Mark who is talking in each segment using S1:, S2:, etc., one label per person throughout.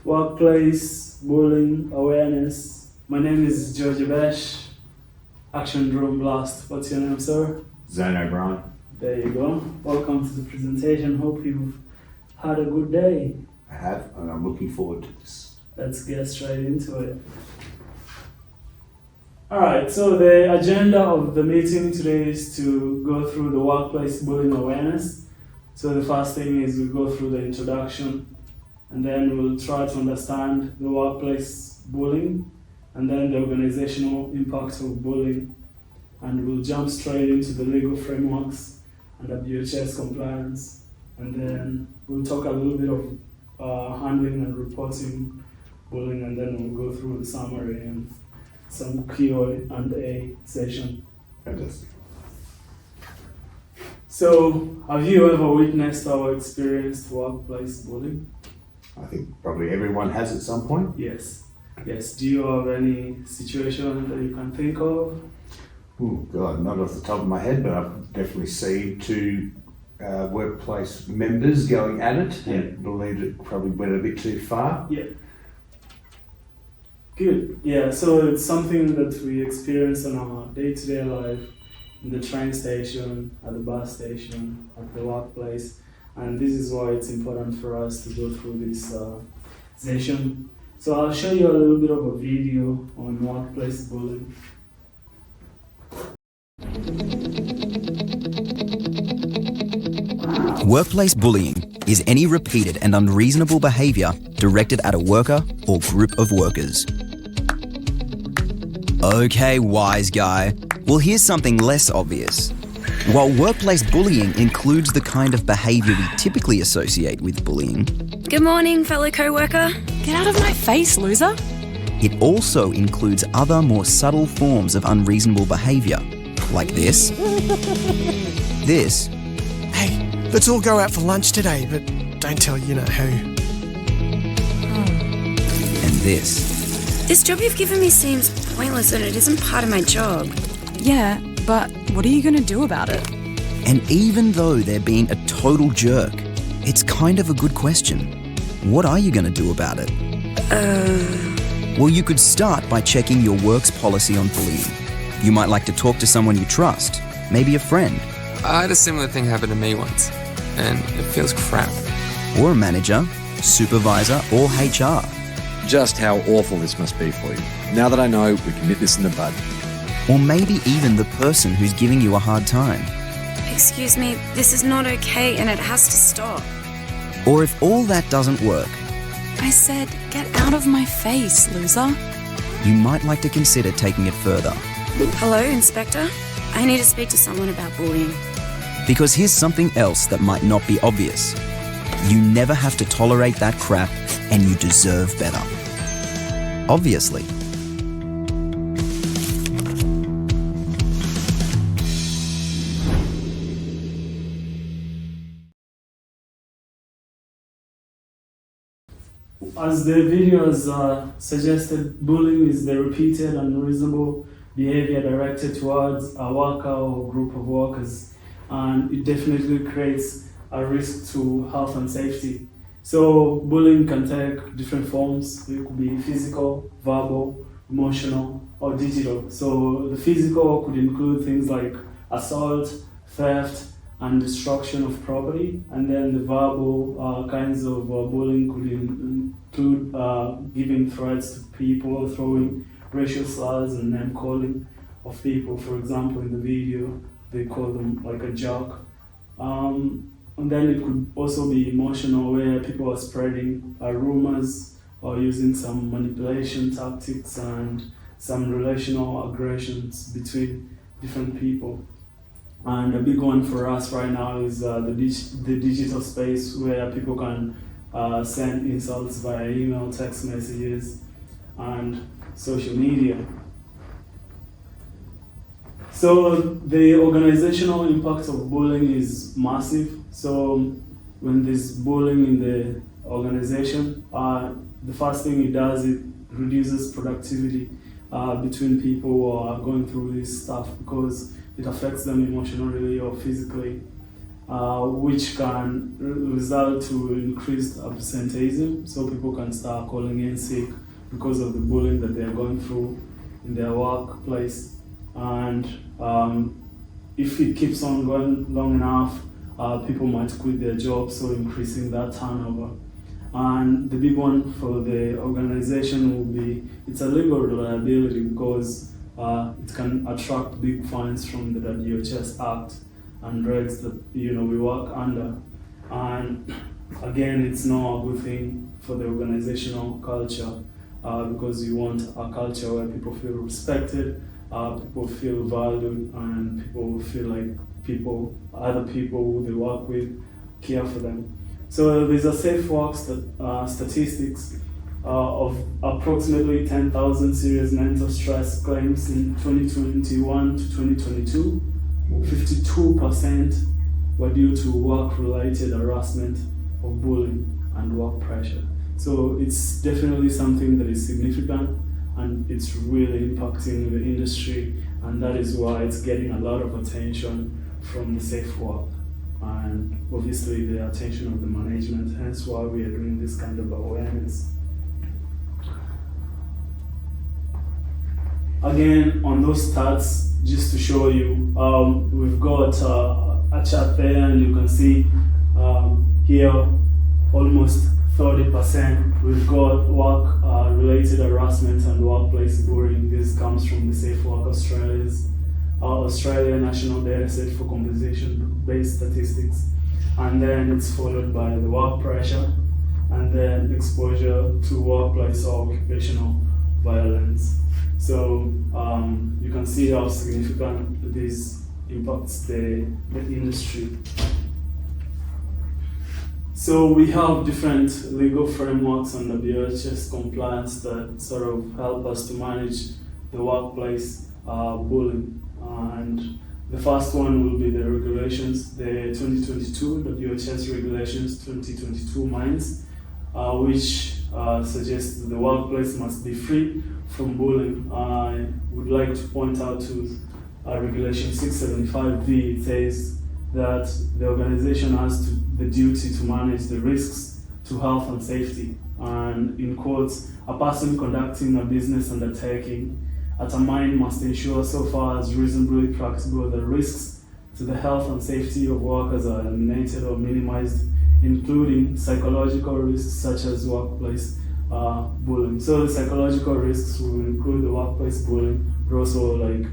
S1: Workplace Bullying Awareness. My name is George Bash, Action Drone Blast. What's your name, sir?
S2: Zane O'Brien.
S1: There you go. Welcome to the presentation. Hope you've had a good day.
S2: I have, and I'm looking forward to this.
S1: Let's get straight into it. Alright, so the agenda of the meeting today is to go through the workplace bullying awareness. So the first thing is we'll go through the introduction, and then we'll try to understand the workplace bullying, and then the organizational impact of bullying, and we'll jump straight into the legal frameworks and WHS compliance, and then we'll talk a little bit of handling and reporting bullying, and then we'll go through the summary and some Q&A session.
S2: Fantastic.
S1: So, have you ever witnessed or experienced workplace bullying?
S2: I think probably everyone has at some point.
S1: Yes. Yes. Do you have any situation that you can think of?
S2: Oh God, not off the top of my head, but I've definitely seen two workplace members going at it and believed it probably went a bit too far.
S1: Yeah. Good. Yeah, so it's something that we experience in our day-to-day life, in the train station, at the bus station, at the workplace, and this is why it's important for us to go through this session. So I'll show you a little bit of a video on workplace bullying.
S3: Workplace bullying is any repeated and unreasonable behaviour directed at a worker or group of workers. Okay, wise guy. Well, here's something less obvious. While workplace bullying includes the kind of behaviour we typically associate with bullying,
S4: Good morning, fellow co-worker. Get out of my face, loser.
S3: it also includes other more subtle forms of unreasonable behaviour, like this, this,
S5: Hey, let's all go out for lunch today, but don't tell you know who.
S3: and this.
S4: This job you've given me seems pointless and it isn't part of my job.
S6: Yeah, but what are you going to do about it?
S3: And even though they're being a total jerk, it's kind of a good question. What are you going to do about it? Well, you could start by checking your work's policy on bullying. You might like to talk to someone you trust, maybe a friend,
S7: I had a similar thing happen to me once, and it feels crap.
S3: or a manager, supervisor, or HR.
S8: Just how awful this must be for you. Now that I know, we can nip this in the bud.
S3: Or maybe even the person who's giving you a hard time.
S4: Excuse me, this is not okay and it has to stop.
S3: Or if all that doesn't work,
S6: I said, get out of my face, loser.
S3: you might like to consider taking it further.
S4: Hello, Inspector? I need to speak to someone about bullying.
S3: Because here's something else that might not be obvious. You never have to tolerate that crap, and you deserve better. Obviously.
S1: As the video has suggested, bullying is the repeated and unreasonable behavior directed towards a worker or group of workers, and it definitely creates a risk to health and safety. So bullying can take different forms. It could be physical, verbal, emotional, or digital. So the physical could include things like assault, theft, and destruction of property, and then the verbal kinds of bullying could include giving threats to people, throwing racial slurs and name calling of people. For example, in the video, they call them like a jock. And then it could also be emotional, where people are spreading rumors or using some manipulation tactics and some relational aggressions between different people. And a big one for us right now is the digital space, where people can send insults via email, text messages, and social media. So the organizational impact of bullying is massive. So when there's bullying in the organization, the first thing it does, it reduces productivity between people who are going through this stuff, because it affects them emotionally or physically. which can result to increased absenteeism, so people can start calling in sick because of the bullying that they are going through in their workplace. And if it keeps on going long enough, people might quit their jobs, so increasing that turnover. And the big one for the organization will be it's a legal liability, because it can attract big fines from the WHS Act and regs that we work under. And again, it's not a good thing for the organizational culture, because you want a culture where people feel respected, people feel valued, and people feel like other people who they work with care for them. So there's a safe work statistics of approximately 10,000 serious mental stress claims in 2021 to 2022. 52% were due to work-related harassment of bullying and work pressure. So it's definitely something that is significant, and it's really impacting the industry, and that is why it's getting a lot of attention from the safe work, and obviously the attention of the management, hence why we are doing this kind of awareness. Again, on those stats, just to show you, we've got a chart there, and you can see here almost 30% we've got work-related harassment and workplace bullying. This comes from the Safe Work Australia National Dataset for Compensation-Based Statistics, and then it's followed by the work pressure, and then exposure to workplace or occupational violence. So you can see how significant this impacts the industry. So we have different legal frameworks under WHS compliance that sort of help us to manage the workplace bullying. And the first one will be the regulations, the 2022 WHS Regulations 2022 MINDS, which suggests that the workplace must be free from bullying. I would like to point out to Regulation 675V. It says that the organization has the duty to manage the risks to health and safety. And in quotes, a person conducting a business undertaking at a mine must ensure, so far as reasonably practicable, the risks to the health and safety of workers are eliminated or minimized, including psychological risks such as workplace bullying. So the psychological risks will include the workplace bullying, but also it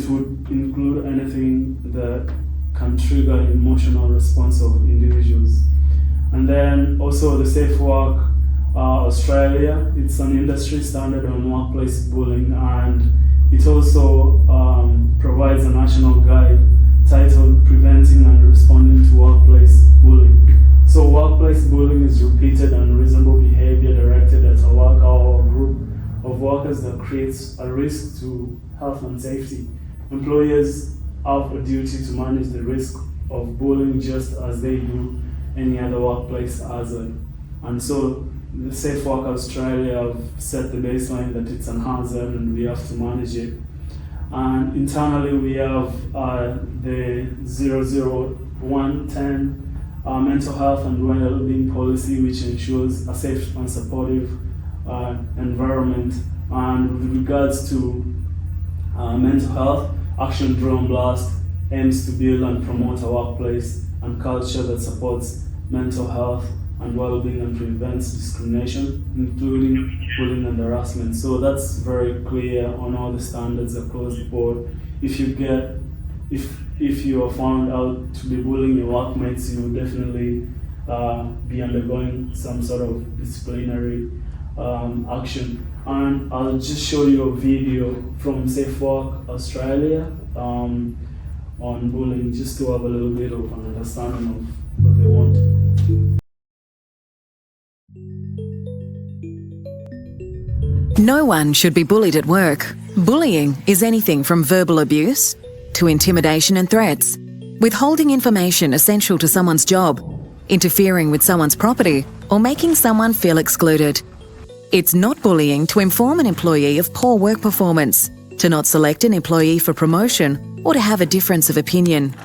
S1: would include anything that can trigger emotional response of individuals. And then also the Safe Work Australia, it's an industry standard on workplace bullying, and it also provides a national guide titled Preventing and Responding to Workplace Bullying. So workplace bullying is repeated and unreasonable behavior directed at a worker or a group of workers that creates a risk to health and safety. Employers have a duty to manage the risk of bullying just as they do any other workplace hazard. And so the Safe Work Australia have set the baseline that it's an hazard and we have to manage it. And internally we have the 00110 mental health and well-being policy, which ensures a safe and supportive environment. And with regards to mental health, Action Drone Blast aims to build and promote a workplace and culture that supports mental health and well-being and prevents discrimination, including bullying and harassment. So that's very clear on all the standards across the board. If you are found out to be bullying your workmates, you will definitely be undergoing some sort of disciplinary action. And I'll just show you a video from Safe Work Australia on bullying, just to have a little bit of an understanding of what they want.
S9: No one should be bullied at work. Bullying is anything from verbal abuse to intimidation and threats, withholding information essential to someone's job, interfering with someone's property, or making someone feel excluded. It's not bullying to inform an employee of poor work performance, to not select an employee for promotion, or to have a difference of opinion.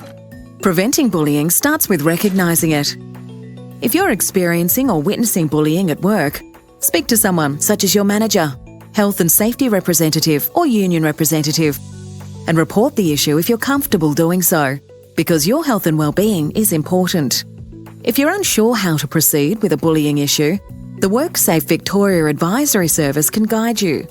S9: Preventing bullying starts with recognising it. If you're experiencing or witnessing bullying at work, speak to someone such as your manager, health and safety representative or union representative, and report the issue if you're comfortable doing so, because your health and well-being is important. If you're unsure how to proceed with a bullying issue, the WorkSafe Victoria Advisory Service can guide you.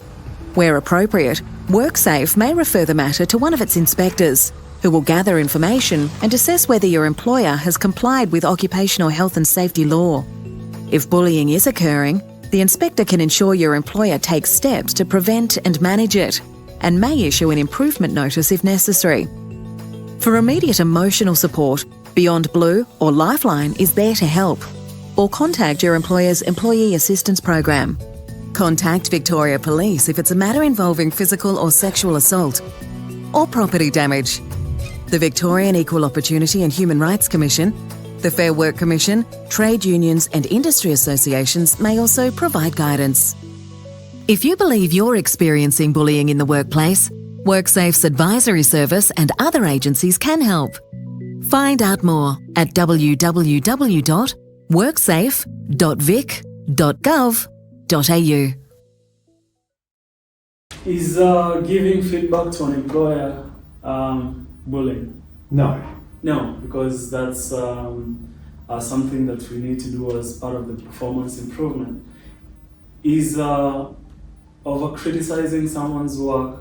S9: Where appropriate, WorkSafe may refer the matter to one of its inspectors, who will gather information and assess whether your employer has complied with occupational health and safety law. If bullying is occurring, the inspector can ensure your employer takes steps to prevent and manage it, and may issue an improvement notice if necessary. For immediate emotional support, Beyond Blue or Lifeline is there to help. Or contact your employer's Employee Assistance Program. Contact Victoria Police if it's a matter involving physical or sexual assault or property damage. The Victorian Equal Opportunity and Human Rights Commission, the Fair Work Commission, trade unions and industry associations may also provide guidance. If you believe you're experiencing bullying in the workplace, WorkSafe's advisory service and other agencies can help. Find out more at www.worksafe.vic.gov.au.
S1: Is giving feedback to an employer bullying?
S2: No.
S1: No, because that's something that we need to do as part of the performance improvement. Is over criticizing someone's work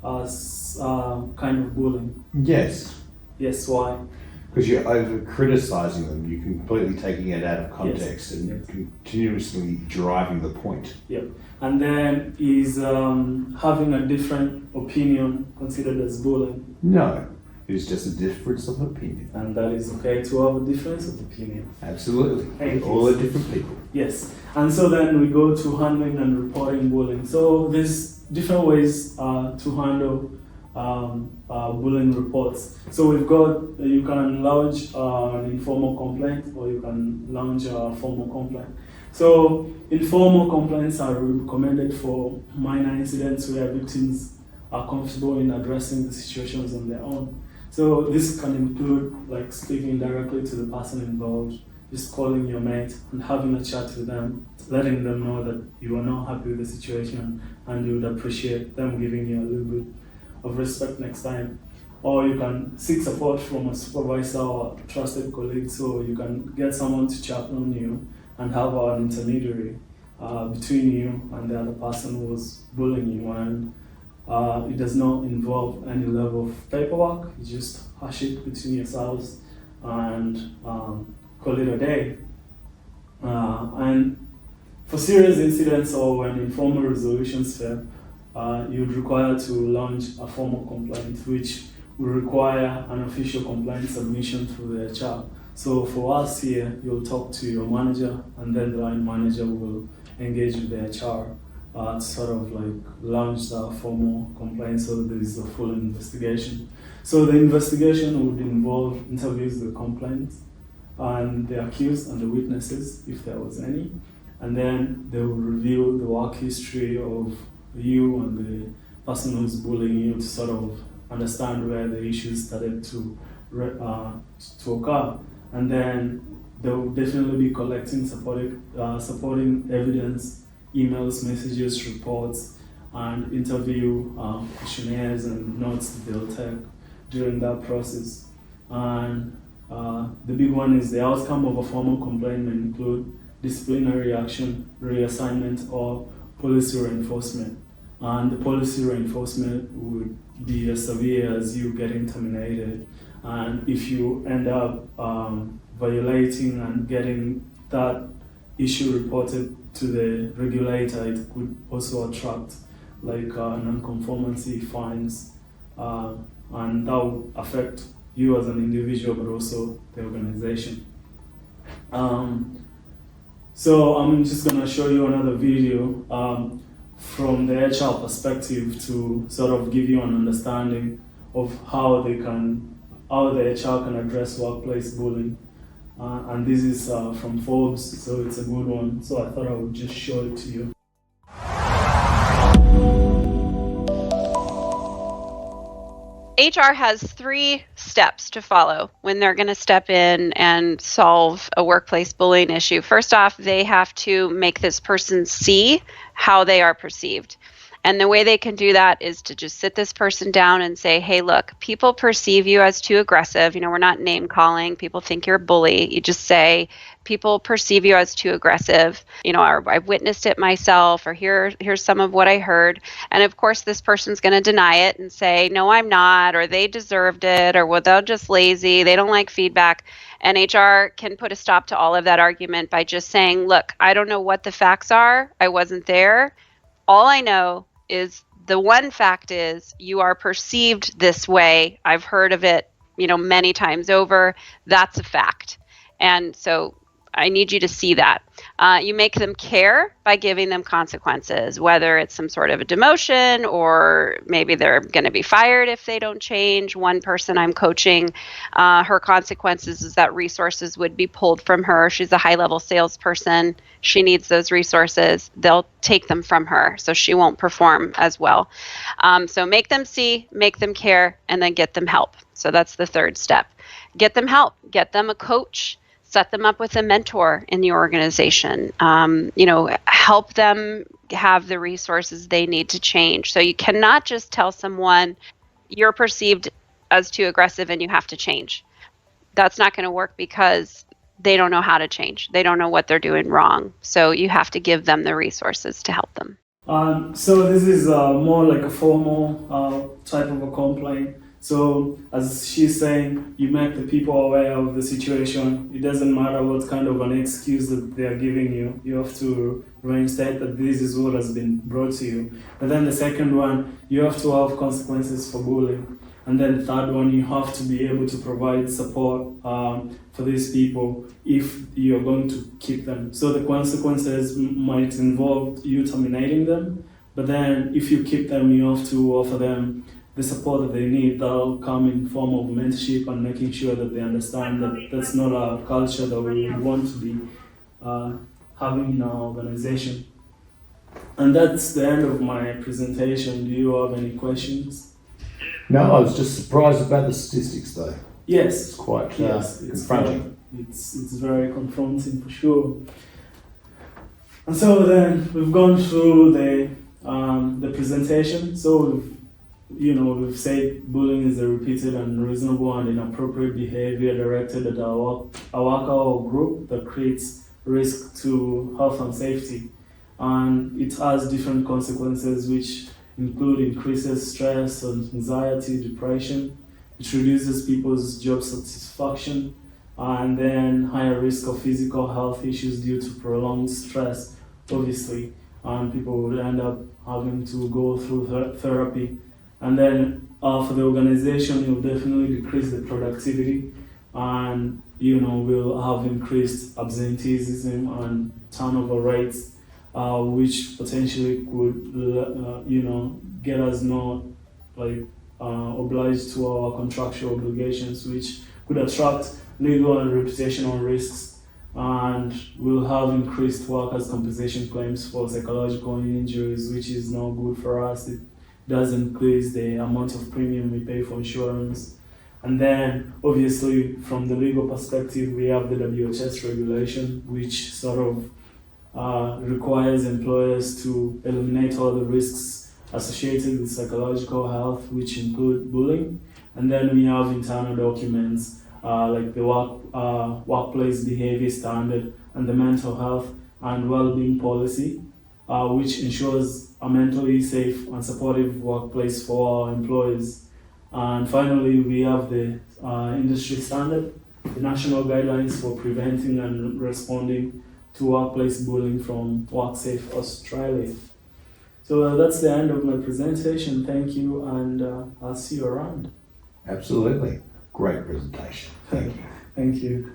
S1: as kind of bullying?
S2: Yes.
S1: Yes, why?
S2: Because you're over criticising them, you're completely taking it out of context and continuously driving the point.
S1: Yep. And then is having a different opinion considered as bullying?
S2: No, it's just a difference of opinion.
S1: And that is okay to have a difference of opinion?
S2: Absolutely.
S1: Thank you.
S2: All are different people.
S1: Yes. And so then we go to handling and reporting bullying. So there's different ways to handle bullying reports. So we've got, you can lodge an informal complaint or you can launch a formal complaint. So informal complaints are recommended for minor incidents where victims are comfortable in addressing the situations on their own. So this can include like speaking directly to the person involved, just calling your mate and having a chat with them, letting them know that you are not happy with the situation and you would appreciate them giving you a little bit of respect next time. Or you can seek support from a supervisor or a trusted colleague, so you can get someone to chaperone you and have an intermediary between you and the other person who was bullying you. And it does not involve any level of paperwork. You just hash it between yourselves and call it a day. And for serious incidents or when informal resolutions fail, you would require to launch a formal complaint, which will require an official complaint submission through the HR. So for us here, you'll talk to your manager, and then the line manager will engage with the HR to sort of like launch the formal complaint so that there is a full investigation. So the investigation would involve interviews with the complainant and the accused and the witnesses, if there was any, and then they will review the work history of you and the person who's bullying you to sort of understand where the issues started to occur. And then they will definitely be collecting supporting evidence, emails, messages, reports, and interview questionnaires and notes that they'll take during that process. And the big one is the outcome of a formal complaint may include disciplinary action, reassignment, or policy reinforcement. And the policy reinforcement would be as severe as you getting terminated. And if you end up violating and getting that issue reported to the regulator, it could also attract like non-conformity fines, and that will affect you as an individual, but also the organization. So I'm just gonna show you another video from the HR perspective to sort of give you an understanding of how the HR can address workplace bullying. And this is from Forbes, so it's a good one. So I thought I would just show it to you.
S10: HR has 3 steps to follow when they're going to step in and solve a workplace bullying issue. First off, they have to make this person see how they are perceived. And the way they can do that is to just sit this person down and say, hey, look, people perceive you as too aggressive. We're not name calling. People think you're a bully. You just say, people perceive you as too aggressive. Or I've witnessed it myself, or here's some of what I heard. And of course, this person's going to deny it and say, no, I'm not, or they deserved it, or well, they're just lazy. They don't like feedback. And HR can put a stop to all of that argument by just saying, look, I don't know what the facts are. I wasn't there. All I know is the one fact is you are perceived this way. I've heard of it, many times over. That's a fact. And so I need you to see that. You make them care by giving them consequences, whether it's some sort of a demotion or maybe they're going to be fired if they don't change. One person I'm coaching, her consequences is that resources would be pulled from her. She's a high-level salesperson. She needs those resources. They'll take them from her, so she won't perform as well. So make them see, make them care, and then get them help. So that's the third step. Get them help. Get them a coach. Set them up with a mentor in the organization. Help them have the resources they need to change. So you cannot just tell someone you're perceived as too aggressive and you have to change. That's not going to work because they don't know how to change. They don't know what they're doing wrong. So you have to give them the resources to help them.
S1: So this is more like a formal type of a complaint. So as she's saying, you make the people aware of the situation. It doesn't matter what kind of an excuse that they are giving you. You have to reinstate that this is what has been brought to you. But then the second one, you have to have consequences for bullying. And then the third one, you have to be able to provide support for these people if you're going to keep them. So the consequences might involve you terminating them. But then if you keep them, you have to offer them the support that they need. That'll come in form of mentorship and making sure that they understand that that's not a culture that we want to be having in our organization. And that's the end of my presentation. Do you have any questions?
S2: No, I was just surprised about the statistics though.
S1: Yes.
S2: It's quite
S1: confronting. It's very confronting for sure. And so then we've gone through the presentation. So we've said bullying is a repeated, unreasonable, and inappropriate behavior directed at a worker or group that creates risk to health and safety. And it has different consequences, which include increases stress and anxiety, depression. It reduces people's job satisfaction, and then higher risk of physical health issues due to prolonged stress, obviously. And people would end up having to go through therapy. And then for the organization, you'll definitely decrease the productivity, and we'll have increased absenteeism and turnover rates, which potentially could get us not obliged to our contractual obligations, which could attract legal and reputational risks, and we'll have increased workers' compensation claims for psychological injuries, which is not good for us. It does increase the amount of premium we pay for insurance. And then obviously from the legal perspective, we have the WHS regulation, which sort of requires employers to eliminate all the risks associated with psychological health, which include bullying. And then we have internal documents like the workplace behavior standard and the mental health and well-being policy, which ensures a mentally safe and supportive workplace for our employees. And finally, we have the industry standard, the national guidelines for preventing and responding to workplace bullying from WorkSafe Australia. So that's the end of my presentation. Thank you, and I'll see you around.
S2: Absolutely. Great presentation. Thank you.
S1: Thank you.